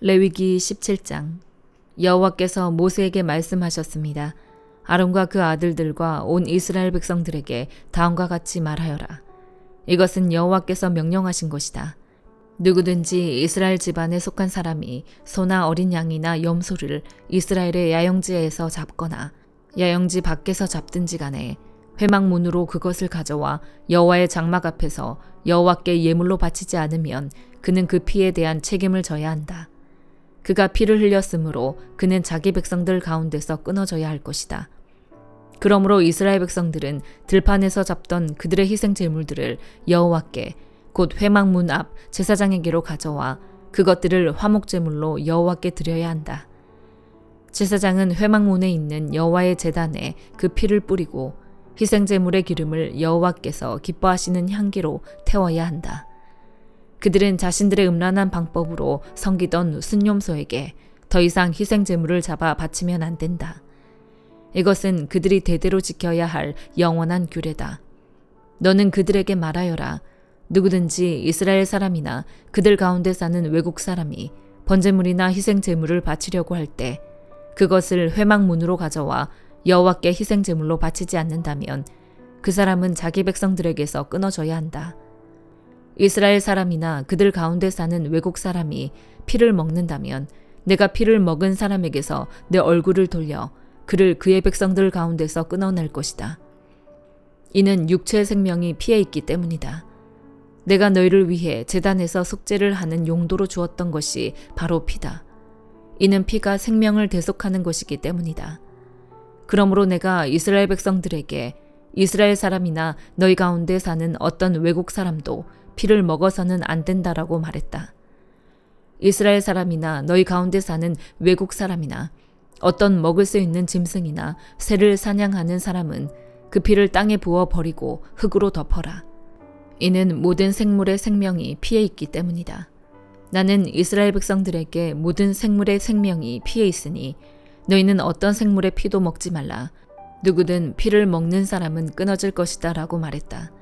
레위기 17장. 여호와께서 모세에게 말씀하셨습니다. 아론과 그 아들들과 온 이스라엘 백성들에게 다음과 같이 말하여라. 이것은 여호와께서 명령하신 것이다. 누구든지 이스라엘 집안에 속한 사람이 소나 어린 양이나 염소를 이스라엘의 야영지에서 잡거나 야영지 밖에서 잡든지 간에 회막문으로 그것을 가져와 여호와의 장막 앞에서 여호와께 예물로 바치지 않으면 그는 그 피에 대한 책임을 져야 한다. 그가 피를 흘렸으므로 그는 자기 백성들 가운데서 끊어져야 할 것이다. 그러므로 이스라엘 백성들은 들판에서 잡던 그들의 희생 제물들을 여호와께 곧 회막문 앞 제사장에게로 가져와 그것들을 화목 제물로 여호와께 드려야 한다. 제사장은 회막문에 있는 여호와의 제단에 그 피를 뿌리고 희생 제물의 기름을 여호와께서 기뻐하시는 향기로 태워야 한다. 그들은 자신들의 음란한 방법으로 섬기던 순념소에게 더 이상 희생 제물을 잡아 바치면 안 된다. 이것은 그들이 대대로 지켜야 할 영원한 규례다. 너는 그들에게 말하여라. 누구든지 이스라엘 사람이나 그들 가운데 사는 외국 사람이 번제물이나 희생 제물을 바치려고 할 때 그것을 회막문으로 가져와 여호와께 희생 제물로 바치지 않는다면 그 사람은 자기 백성들에게서 끊어져야 한다. 이스라엘 사람이나 그들 가운데 사는 외국 사람이 피를 먹는다면 내가 피를 먹은 사람에게서 내 얼굴을 돌려 그를 그의 백성들 가운데서 끊어낼 것이다. 이는 육체의 생명이 피에 있기 때문이다. 내가 너희를 위해 제단에서 속죄를 하는 용도로 주었던 것이 바로 피다. 이는 피가 생명을 대속하는 것이기 때문이다. 그러므로 내가 이스라엘 백성들에게 이스라엘 사람이나 너희 가운데 사는 어떤 외국 사람도 피를 먹어서는 안 된다라고 말했다. 이스라엘 사람이나 너희 가운데 사는 외국 사람이나 어떤 먹을 수 있는 짐승이나 새를 사냥하는 사람은 그 피를 땅에 부어 버리고 흙으로 덮어라. 이는 모든 생물의 생명이 피에 있기 때문이다. 나는 이스라엘 백성들에게 모든 생물의 생명이 피에 있으니 너희는 어떤 생물의 피도 먹지 말라. 누구든 피를 먹는 사람은 끊어질 것이다 라고 말했다.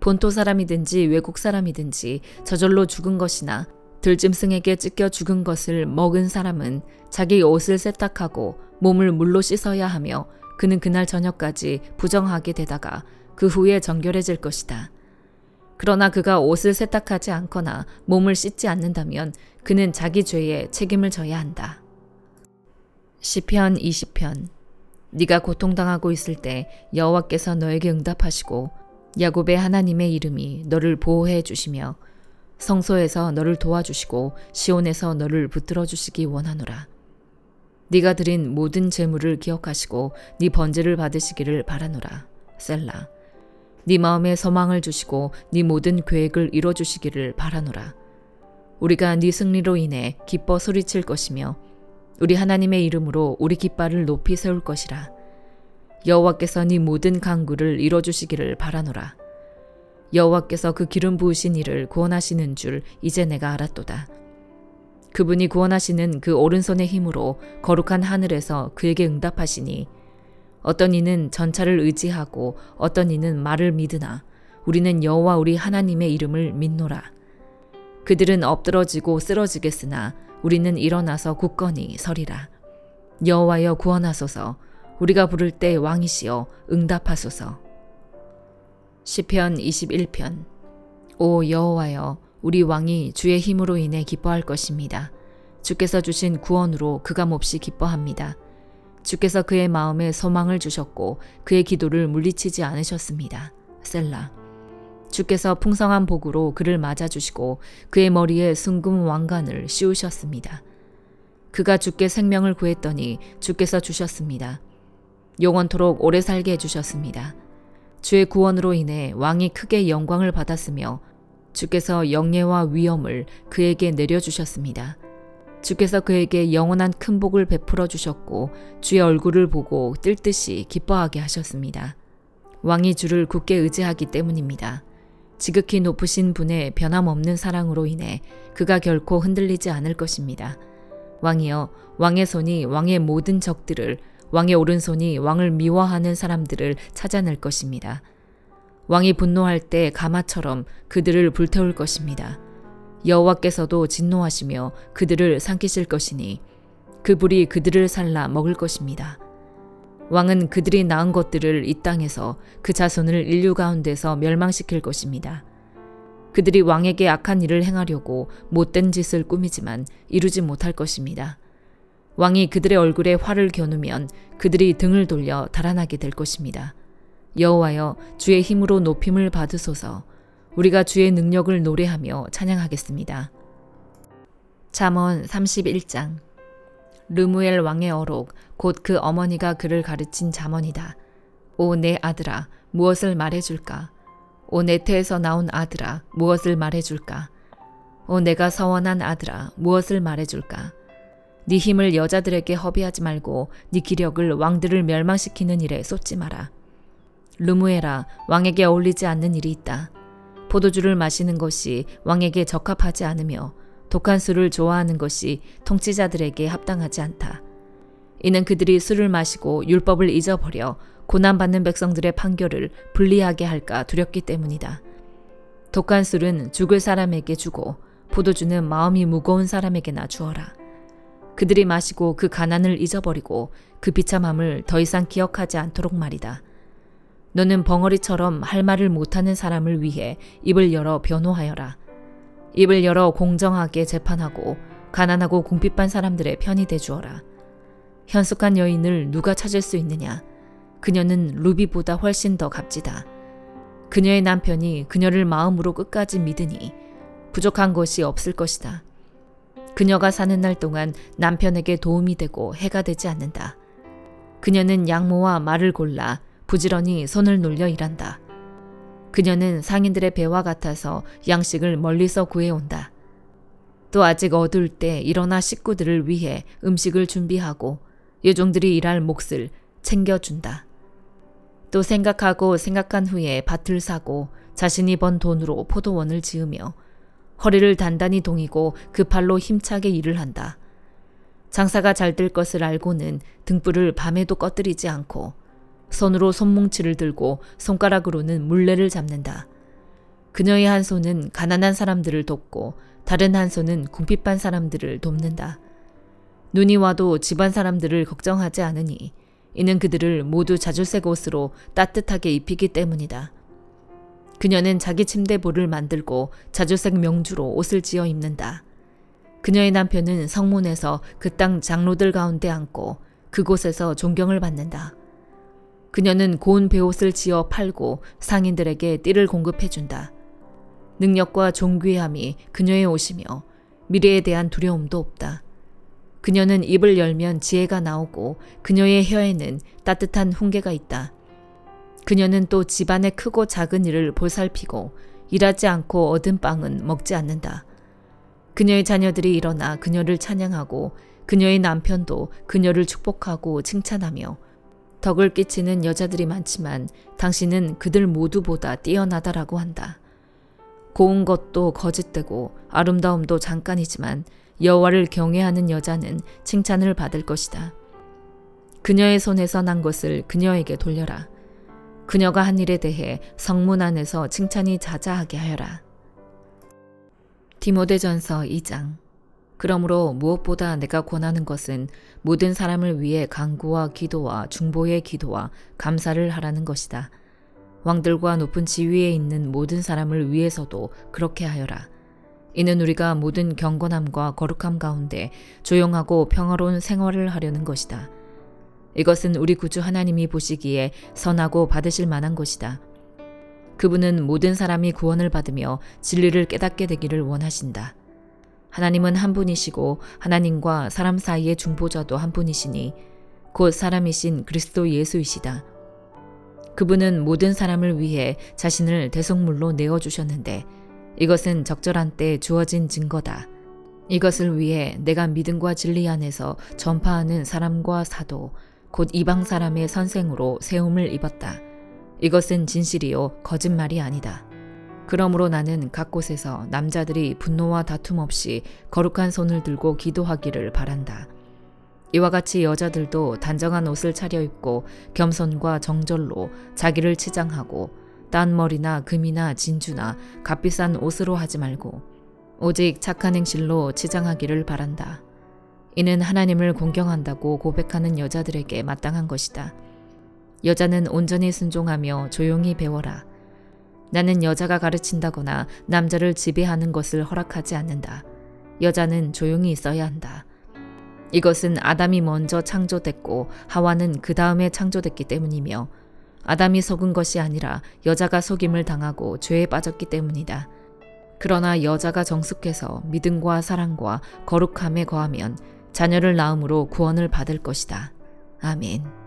본토 사람이든지 외국 사람이든지 저절로 죽은 것이나 들짐승에게 찢겨 죽은 것을 먹은 사람은 자기 옷을 세탁하고 몸을 물로 씻어야 하며 그는 그날 저녁까지 부정하게 되다가 그 후에 정결해질 것이다. 그러나 그가 옷을 세탁하지 않거나 몸을 씻지 않는다면 그는 자기 죄에 책임을 져야 한다. 시편 20편. 네가 고통당하고 있을 때 여호와께서 너에게 응답하시고 야곱의 하나님의 이름이 너를 보호해 주시며 성소에서 너를 도와주시고 시온에서 너를 붙들어 주시기 원하노라. 네가 드린 모든 제물을 기억하시고 네 번제를 받으시기를 바라노라. 셀라. 네 마음에 소망을 주시고 네 모든 계획을 이뤄 주시기를 바라노라. 우리가 네 승리로 인해 기뻐 소리칠 것이며 우리 하나님의 이름으로 우리 깃발을 높이 세울 것이라. 여호와께서 네 모든 간구를 이뤄 주시기를 바라노라. 여호와께서 그 기름 부으신 이를 구원하시는 줄 이제 내가 알았도다. 그분이 구원하시는 그 오른손의 힘으로 거룩한 하늘에서 그에게 응답하시니 어떤 이는 전차를 의지하고 어떤 이는 말을 믿으나 우리는 여호와 우리 하나님의 이름을 믿노라. 그들은 엎드러지고 쓰러지겠으나 우리는 일어나서 굳건히 서리라. 여호와여 구원하소서. 우리가 부를 때 왕이시여 응답하소서. 시편 21편. 오 여호와여 우리 왕이 주의 힘으로 인해 기뻐할 것입니다. 주께서 주신 구원으로 그가 몹시 기뻐합니다. 주께서 그의 마음에 소망을 주셨고 그의 기도를 물리치지 않으셨습니다. 셀라. 주께서 풍성한 복으로 그를 맞아주시고 그의 머리에 순금 왕관을 씌우셨습니다. 그가 주께 생명을 구했더니 주께서 주셨습니다. 영원토록 오래 살게 해주셨습니다. 주의 구원으로 인해 왕이 크게 영광을 받았으며 주께서 영예와 위엄을 그에게 내려주셨습니다. 주께서 그에게 영원한 큰 복을 베풀어 주셨고 주의 얼굴을 보고 뜰 듯이 기뻐하게 하셨습니다. 왕이 주를 굳게 의지하기 때문입니다. 지극히 높으신 분의 변함없는 사랑으로 인해 그가 결코 흔들리지 않을 것입니다. 왕이여 왕의 손이 왕의 모든 적들을 왕의 오른손이 왕을 미워하는 사람들을 찾아낼 것입니다. 왕이 분노할 때 가마처럼 그들을 불태울 것입니다. 여호와께서도 진노하시며 그들을 삼키실 것이니 그 불이 그들을 살라 먹을 것입니다. 왕은 그들이 낳은 것들을 이 땅에서 그 자손을 인류 가운데서 멸망시킬 것입니다. 그들이 왕에게 악한 일을 행하려고 못된 짓을 꾸미지만 이루지 못할 것입니다. 왕이 그들의 얼굴에 활을 겨누면 그들이 등을 돌려 달아나게 될 것입니다. 여호와여, 주의 힘으로 높임을 받으소서. 우리가 주의 능력을 노래하며 찬양하겠습니다. 잠언 31장. 르무엘 왕의 어록, 곧 그 어머니가 그를 가르친 잠언이다. 오 내 아들아, 무엇을 말해줄까? 오 내 태에서 나온 아들아, 무엇을 말해줄까? 오 내가 서원한 아들아, 무엇을 말해줄까? 네 힘을 여자들에게 허비하지 말고 네 기력을 왕들을 멸망시키는 일에 쏟지 마라. 르무엘아, 왕에게 어울리지 않는 일이 있다. 포도주를 마시는 것이 왕에게 적합하지 않으며 독한 술을 좋아하는 것이 통치자들에게 합당하지 않다. 이는 그들이 술을 마시고 율법을 잊어버려 고난받는 백성들의 판결을 불리하게 할까 두렵기 때문이다. 독한 술은 죽을 사람에게 주고 포도주는 마음이 무거운 사람에게나 주어라. 그들이 마시고 그 가난을 잊어버리고 그 비참함을 더 이상 기억하지 않도록 말이다. 너는 벙어리처럼 할 말을 못하는 사람을 위해 입을 열어 변호하여라. 입을 열어 공정하게 재판하고 가난하고 궁핍한 사람들의 편이 되주어라. 현숙한 여인을 누가 찾을 수 있느냐? 그녀는 루비보다 훨씬 더 값지다. 그녀의 남편이 그녀를 마음으로 끝까지 믿으니 부족한 것이 없을 것이다. 그녀가 사는 날 동안 남편에게 도움이 되고 해가 되지 않는다. 그녀는 양모와 말을 골라 부지런히 손을 놀려 일한다. 그녀는 상인들의 배와 같아서 양식을 멀리서 구해온다. 또 아직 어두울 때 일어나 식구들을 위해 음식을 준비하고 여종들이 일할 몫을 챙겨준다. 또 생각하고 생각한 후에 밭을 사고 자신이 번 돈으로 포도원을 지으며 허리를 단단히 동이고 그 팔로 힘차게 일을 한다. 장사가 잘 될 것을 알고는 등불을 밤에도 꺼뜨리지 않고 손으로 손뭉치를 들고 손가락으로는 물레를 잡는다. 그녀의 한 손은 가난한 사람들을 돕고 다른 한 손은 궁핍한 사람들을 돕는다. 눈이 와도 집안 사람들을 걱정하지 않으니 이는 그들을 모두 자주색 옷으로 따뜻하게 입히기 때문이다. 그녀는 자기 침대볼을 만들고 자주색 명주로 옷을 지어 입는다. 그녀의 남편은 성문에서 그 땅 장로들 가운데 앉고 그곳에서 존경을 받는다. 그녀는 고운 베옷을 지어 팔고 상인들에게 띠를 공급해준다. 능력과 존귀함이 그녀의 옷이며 미래에 대한 두려움도 없다. 그녀는 입을 열면 지혜가 나오고 그녀의 혀에는 따뜻한 훈계가 있다. 그녀는 또 집안의 크고 작은 일을 보살피고 일하지 않고 얻은 빵은 먹지 않는다. 그녀의 자녀들이 일어나 그녀를 찬양하고 그녀의 남편도 그녀를 축복하고 칭찬하며 덕을 끼치는 여자들이 많지만 당신은 그들 모두보다 뛰어나다라고 한다. 고운 것도 거짓되고 아름다움도 잠깐이지만 여호와를 경외하는 여자는 칭찬을 받을 것이다. 그녀의 손에서 난 것을 그녀에게 돌려라. 그녀가 한 일에 대해 성문 안에서 칭찬이 자자하게 하여라. 디모데전서 2장. 그러므로 무엇보다 내가 권하는 것은 모든 사람을 위해 간구와 기도와 중보의 기도와 감사를 하라는 것이다. 왕들과 높은 지위에 있는 모든 사람을 위해서도 그렇게 하여라. 이는 우리가 모든 경건함과 거룩함 가운데 조용하고 평화로운 생활을 하려는 것이다. 이것은 우리 구주 하나님이 보시기에 선하고 받으실 만한 것이다. 그분은 모든 사람이 구원을 받으며 진리를 깨닫게 되기를 원하신다. 하나님은 한 분이시고 하나님과 사람 사이의 중보자도 한 분이시니 곧 사람이신 그리스도 예수이시다. 그분은 모든 사람을 위해 자신을 대속물로 내어주셨는데 이것은 적절한 때 주어진 증거다. 이것을 위해 내가 믿음과 진리 안에서 전파하는 사람과 사도 곧 이방 사람의 선생으로 세움을 입었다. 이것은 진실이요 거짓말이 아니다. 그러므로 나는 각 곳에서 남자들이 분노와 다툼 없이 거룩한 손을 들고 기도하기를 바란다. 이와 같이 여자들도 단정한 옷을 차려입고 겸손과 정절로 자기를 치장하고 딴 머리나 금이나 진주나 값비싼 옷으로 하지 말고 오직 착한 행실로 치장하기를 바란다. 이는 하나님을 공경한다고 고백하는 여자들에게 마땅한 것이다. 여자는 온전히 순종하며 조용히 배워라. 나는 여자가 가르친다거나 남자를 지배하는 것을 허락하지 않는다. 여자는 조용히 있어야 한다. 이것은 아담이 먼저 창조됐고 하와는 그 다음에 창조됐기 때문이며 아담이 속은 것이 아니라 여자가 속임을 당하고 죄에 빠졌기 때문이다. 그러나 여자가 정숙해서 믿음과 사랑과 거룩함에 거하면 자녀를 낳음으로 구원을 받을 것이다. 아멘.